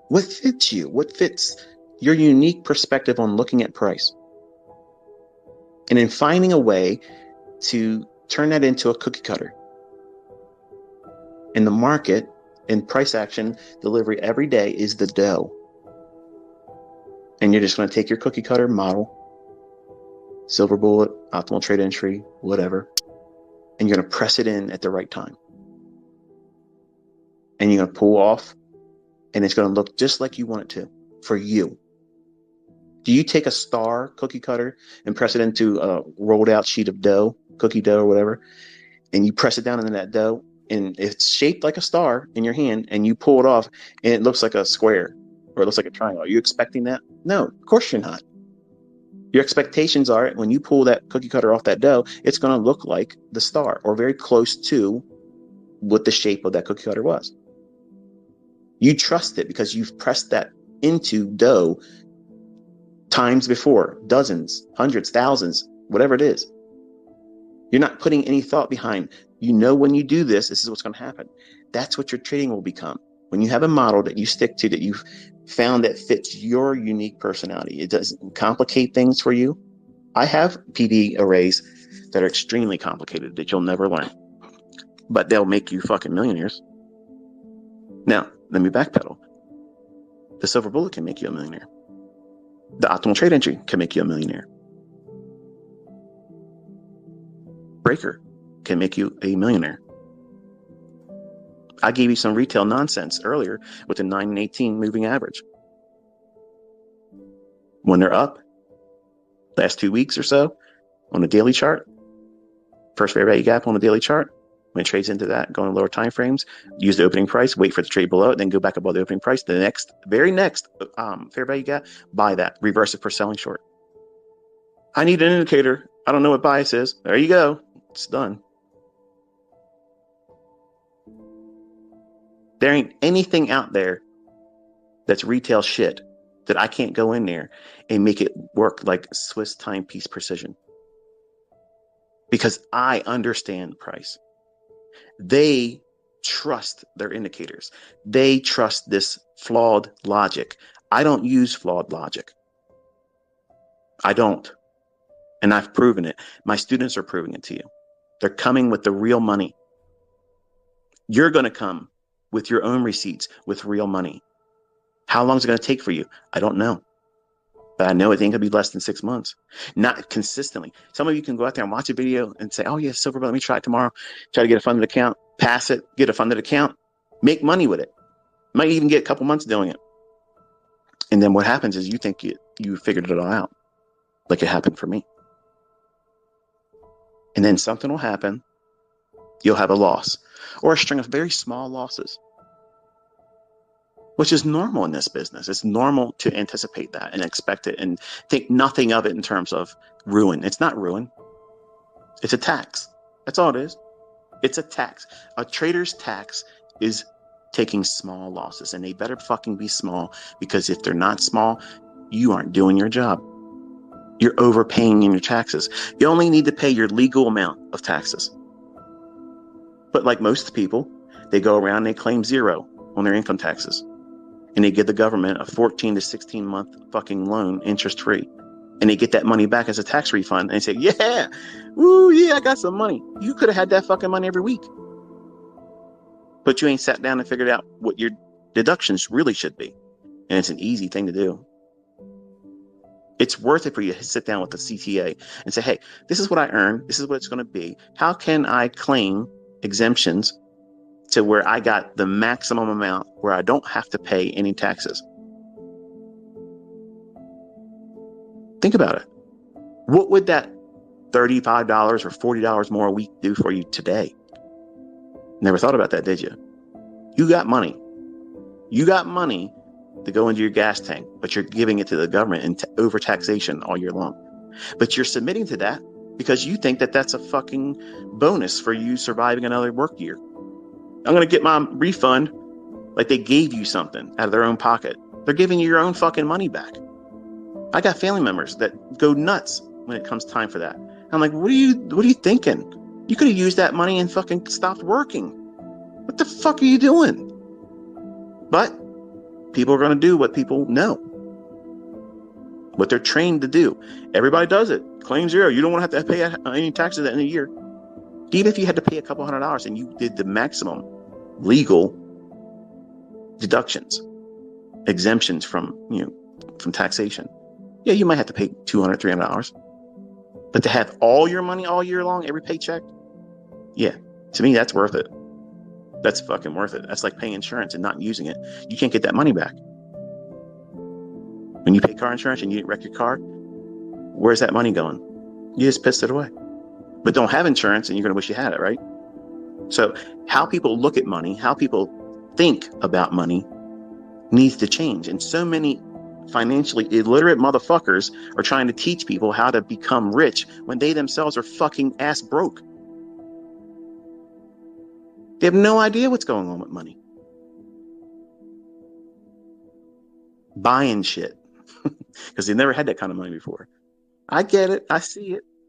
What fits you? What fits your unique perspective on looking at price? And in finding a way to turn that into a cookie cutter. In the market, in price action delivery every day is the dough. And you're just going to take your cookie cutter model, silver bullet, optimal trade entry, whatever, and you're going to press it in at the right time. And you're going to pull off, and it's going to look just like you want it to for you. Do you take a star cookie cutter and press it into a rolled out sheet of dough, cookie dough or whatever, and you press it down into that dough, and it's shaped like a star in your hand, and you pull it off, and it looks like a square or it looks like a triangle? Are you expecting that? No, of course you're not. Your expectations are when you pull that cookie cutter off that dough, it's going to look like the star or very close to what the shape of that cookie cutter was. You trust it because you've pressed that into dough times before, dozens, hundreds, thousands, whatever it is. You're not putting any thought behind, you know, when you do this, this is what's going to happen. That's what your trading will become. When you have a model that you stick to, that you've found that fits your unique personality, it doesn't complicate things for you. I have PD arrays that are extremely complicated that you'll never learn, but they'll make you fucking millionaires. Now, let me backpedal. The silver bullet can make you a millionaire. The optimal trade entry can make you a millionaire. Breaker can make you a millionaire. I gave you some retail nonsense earlier with the 9 and 18 moving average. When they're up, last 2 weeks or so on the daily chart, first fair value gap on the daily chart, when it trades into that, go in lower time frames, use the opening price, wait for the trade below it, then go back above the opening price. The very next fair value gap, buy that, reverse it for selling short. I need an indicator. I don't know what bias is. There you go. It's done. There ain't anything out there that's retail shit that I can't go in there and make it work like Swiss timepiece precision. Because I understand price. They trust their indicators. They trust this flawed logic. I don't use flawed logic. I don't. And I've proven it. My students are proving it to you. They're coming with the real money. You're going to come with your own receipts with real money. How long is it going to take for you? I don't know. But I know it ain't going to be less than 6 months. Not consistently. Some of you can go out there and watch a video and say, oh, yeah, silver, let me try it tomorrow. Try to get a funded account. Pass it. Get a funded account. Make money with it. Might even get a couple months doing it. And then what happens is you think you figured it all out. Like it happened for me. And then something will happen. You'll have a loss. Or a string of very small losses. Which is normal in this business. It's normal to anticipate that and expect it and think nothing of it in terms of ruin. It's not ruin. It's a tax. That's all it is. It's a tax. A trader's tax is taking small losses, and they better fucking be small, because if they're not small, you aren't doing your job. You're overpaying in your taxes. You only need to pay your legal amount of taxes. But like most people, they go around and they claim zero on their income taxes. And they give the government a 14 to 16 month fucking loan, interest free. And they get that money back as a tax refund. And they say, yeah, woo, yeah, I got some money. You could have had that fucking money every week. But you ain't sat down and figured out what your deductions really should be. And it's an easy thing to do. It's worth it for you to sit down with the CTA and say, hey, this is what I earn. This is what it's going to be. How can I claim exemptions to where I got the maximum amount where I don't have to pay any taxes? Think about it. What would that $35 or $40 more a week do for you today? Never thought about that, did you? You got money. You got money to go into your gas tank, but you're giving it to the government in overtaxation all year long. But you're submitting to that because you think that that's a fucking bonus for you surviving another work year. I'm going to get my refund like they gave you something out of their own pocket. They're giving you your own fucking money back. I got family members that go nuts when it comes time for that. I'm like, what are you thinking? You could have used that money and fucking stopped working. What the fuck are you doing? But People are going to do what people know, what they're trained to do. Everybody does it. Claim zero. You don't want to have to pay any taxes at the end of the year. Even if you had to pay a couple $100 and you did the maximum legal deductions, exemptions from taxation, yeah, you might have to pay $200, $300. But to have all your money all year long, every paycheck, yeah, to me, that's worth it. That's fucking worth it. That's like paying insurance and not using it. You can't get that money back. When you pay car insurance and you wreck your car, where's that money going? You just pissed it away. But don't have insurance and you're going to wish you had it, right? So how people look at money, how people think about money needs to change. And so many financially illiterate motherfuckers are trying to teach people how to become rich when they themselves are fucking ass broke. They have no idea what's going on with money. Buying shit because they've never had that kind of money before. I get it. I see it.